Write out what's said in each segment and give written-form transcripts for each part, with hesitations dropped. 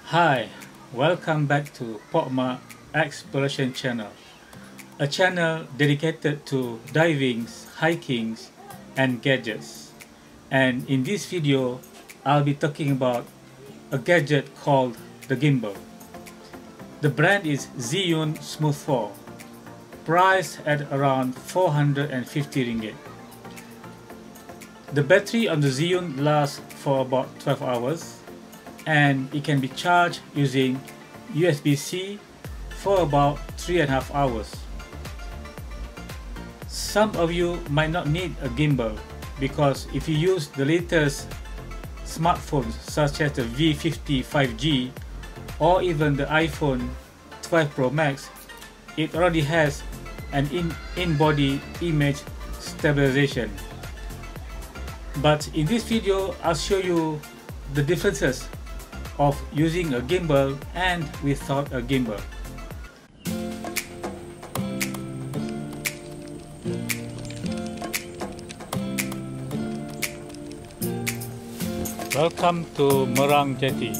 Hi, welcome back to Marque Exploration Channel, a channel dedicated to divings, hikings, and gadgets. And in this video, I'll be talking about a gadget called the gimbal. The brand is Zhiyun Smooth 4, priced at around 450 ringgit. The battery on the Zhiyun lasts for about 12 hours and it can be charged using USB-C for about 3.5 hours. Some of you might not need a gimbal because if you use the latest smartphones such as the V50 5G or even the iPhone 12 Pro Max, it already has an in-body image stabilization. But in this video, I'll show you the differences of using a gimbal and without a gimbal. Welcome to Marque jetty,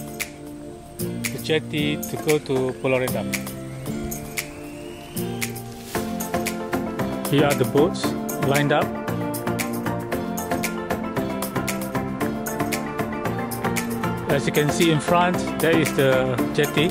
the jetty to go to Pulau Redang. Here are the boats lined up. As you can see in front, there is the jetty.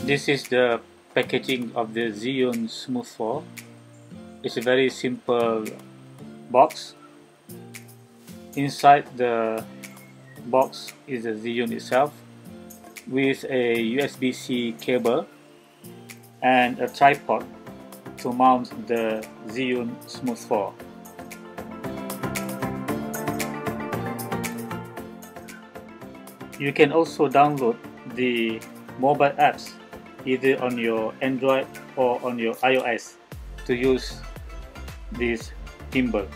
This is the packaging of the Zhiyun Smooth 4. It's a very simple box. Inside the box is the Zhiyun itself with a USB-C cable and a tripod to mount the Zhiyun Smooth 4. You can also download the mobile apps either on your Android or on your iOS to use this gimbal.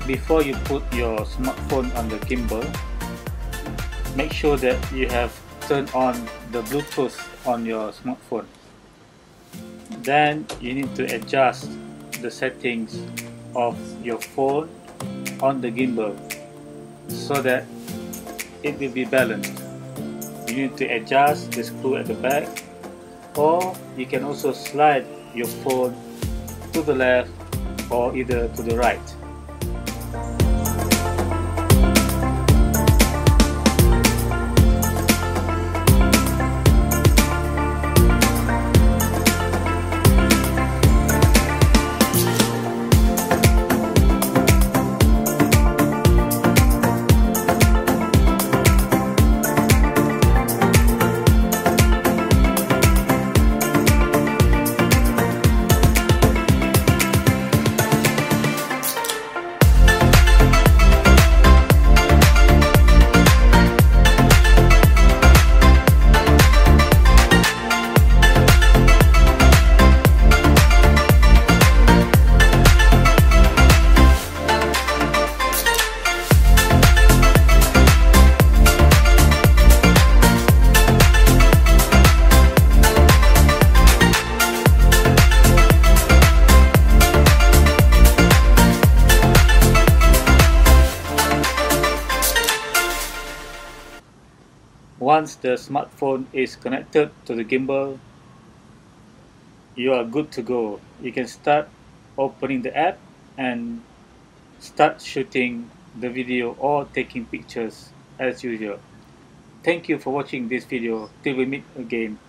Before you put your smartphone on the gimbal, make sure that you have turned on the Bluetooth on your smartphone. Then you need to adjust the settings of your phone on the gimbal so that it will be balanced. You need to adjust the screw at the back, or you can also slide your phone to the left or either to the right. Once the smartphone is connected to the gimbal, you are good to go. You can start opening the app and start shooting the video or taking pictures as usual. Thank you for watching this video. Till we meet again.